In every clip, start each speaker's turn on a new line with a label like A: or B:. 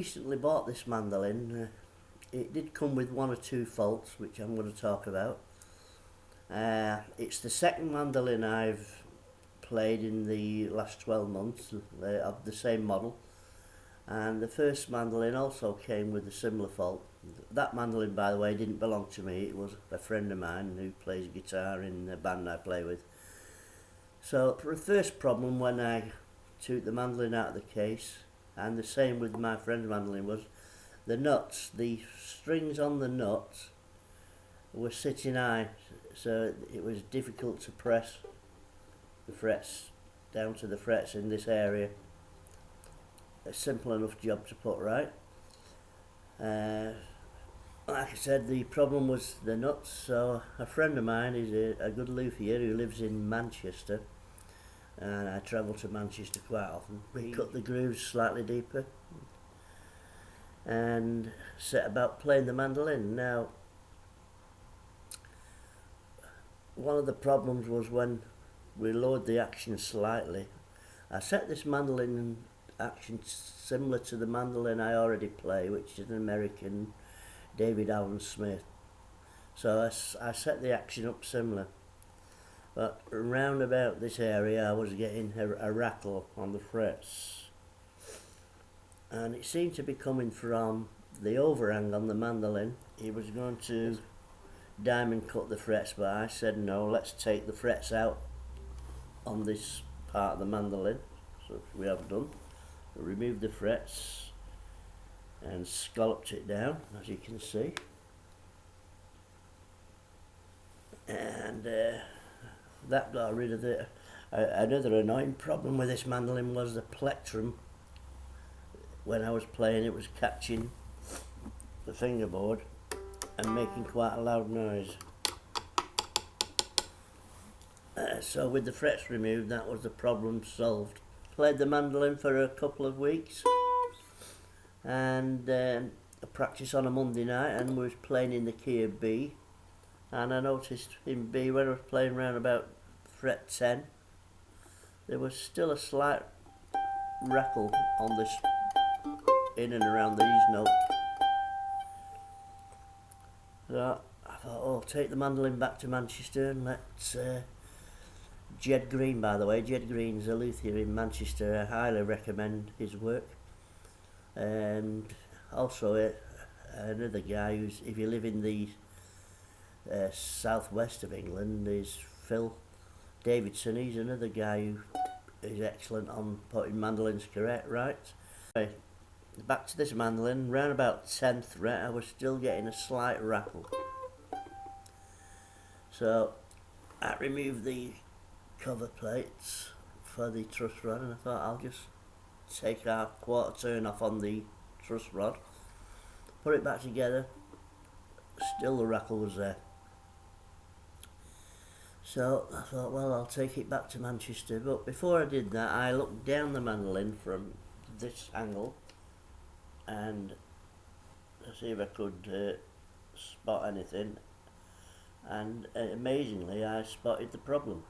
A: recently bought this mandolin. It did come with one or two faults, which I'm going to talk about. It's the second mandolin I've played in the last 12 months of the same model, and the first mandolin also came with a similar fault. That mandolin, by the way, didn't belong to me. It was a friend of mine who plays guitar in the band I play with. So the first problem when I took the mandolin out of the case, and the same with my friend's mandolin, was the nuts. The strings on the nuts were sitting high, so it was difficult to press the frets down to the frets in this area. A simple enough job to put right. Like I said, the problem was the nuts, so a friend of mine is a good luthier who lives in Manchester, and I travel to Manchester quite often. We cut the grooves slightly deeper and set about playing the mandolin. Now, one of the problems was when we lowered the action slightly. I set this mandolin in action similar to the mandolin I already play, which is an American David Allen Smith. So I set the action up similar, but round about this area I was getting a rattle on the frets, and it seemed to be coming from the overhang on the mandolin. He was going to diamond cut the frets, but I said no, let's take the frets out on this part of the mandolin. So we have done. We removed the frets and scalloped it down, as you can see, and that got rid of the another annoying problem with this mandolin was the plectrum. When I was playing, it was catching the fingerboard and making quite a loud noise. So with the frets removed, that was the problem solved. Played the mandolin for a couple of weeks, and I practiced on a Monday night and was playing in the key of B, and I noticed in B, when I was playing around about fret 10, there was still a slight rattle on this, in and around these notes. So I thought, oh, take the mandolin back to Manchester and let's Jed Green, by the way, Jed Green's a luthier in Manchester. I highly recommend his work. And also another guy who's, if you live in the southwest of England, is Phil Davidson. He's another guy who is excellent on putting mandolins correct, right? Anyway, back to this mandolin, round about 10th fret I was still getting a slight rattle. So I removed the cover plates for the truss rod, and I thought I'll just take our quarter turn off on the truss rod, put it back together. Still the rattle was there. So I thought, well, I'll take it back to Manchester. But before I did that, I looked down the mandolin from this angle and see if I could spot anything, and amazingly I spotted the problem.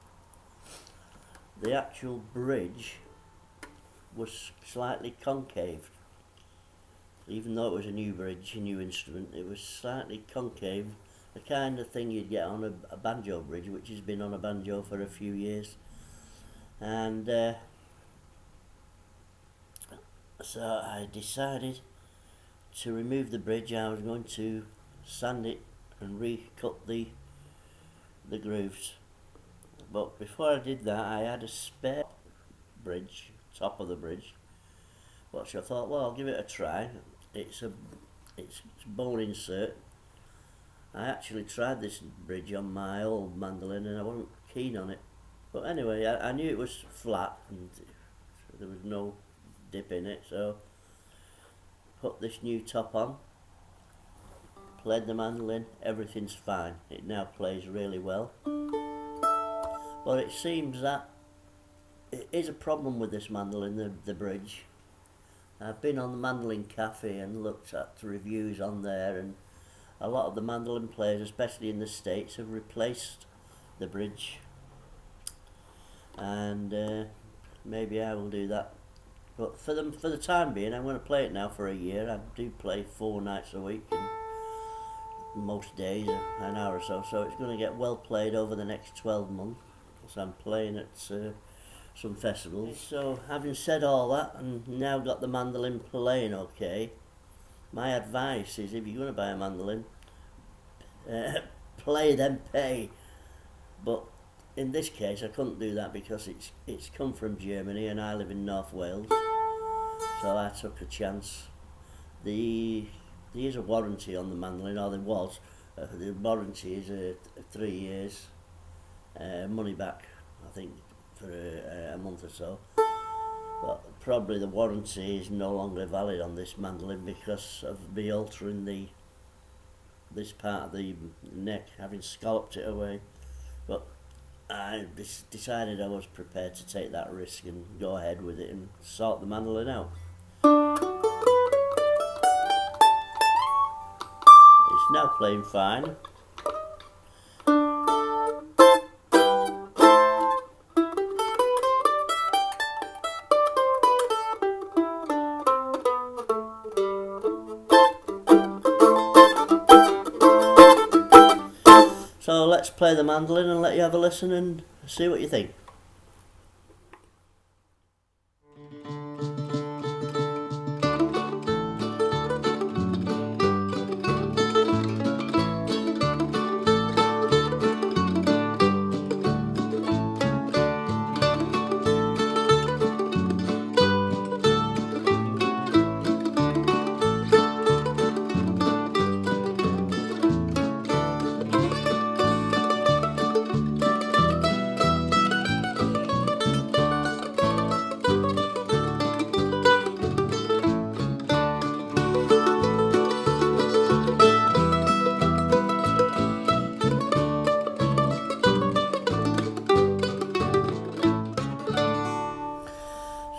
A: The actual bridge was slightly concave. Even though it was a new bridge, a new instrument, it was slightly concave, the kind of thing you'd get on a banjo bridge, which has been on a banjo for a few years. And so I decided to remove the bridge. I was going to sand it and recut the grooves. But before I did that, I had a spare bridge, top of the bridge, which I thought, well, I'll give it a try. It's bone insert. I actually tried this bridge on my old mandolin and I wasn't keen on it. But anyway, I knew it was flat and there was no dip in it, so put this new top on, played the mandolin, everything's fine. It now plays really well. But it seems that it is a problem with this mandolin, the bridge. I've been on the Mandolin Cafe and looked at the reviews on there, and a lot of the mandolin players, especially in the States, have replaced the bridge, and maybe I will do that But for the time being, I'm going to play it now for a year. I do play 4 nights a week, and most days an hour or so. So it's going to get well played over the next 12 months. So I'm playing at some festivals. So having said all that, and now got the mandolin playing okay, my advice is, if you're going to buy a mandolin, play then pay. But in this case I couldn't do that because it's come from Germany and I live in North Wales, so I took a chance. There is a warranty on the mandolin, or there was. The warranty is 3 years, money back I think for a month or so, but probably the warranty is no longer valid on this mandolin because of me altering this part of the neck, having scalloped it away. But I decided I was prepared to take that risk and go ahead with it and sort the mandolin out. It's now playing fine. So let's play the mandolin and let you have a listen and see what you think.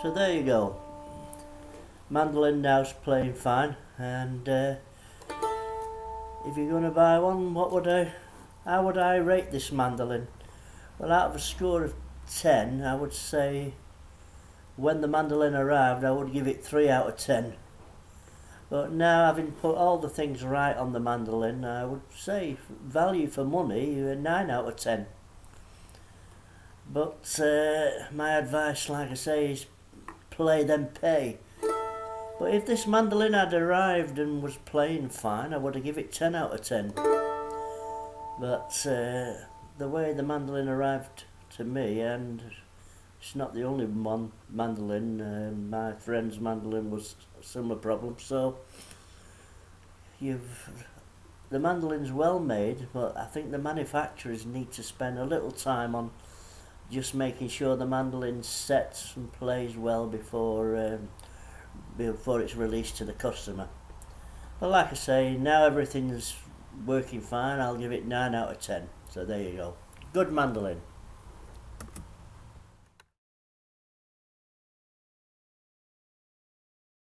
A: So there you go. Mandolin now's playing fine, and if you're going to buy one, how would I rate this mandolin? Well, out of a score of 10, I would say when the mandolin arrived I would give it 3 out of 10. But now, having put all the things right on the mandolin, I would say value for money, a 9 out of 10. But my advice, like I say, is play then pay. But if this mandolin had arrived and was playing fine, I would have given it 10 out of 10. But the way the mandolin arrived to me, and it's not the only one mandolin, my friend's mandolin was a similar problem. So the mandolin's well made, but I think the manufacturers need to spend a little time on just making sure the mandolin sets and plays well before it's released to the customer. But like I say, now everything's working fine. I'll give it 9 out of 10. So there you go. Good mandolin.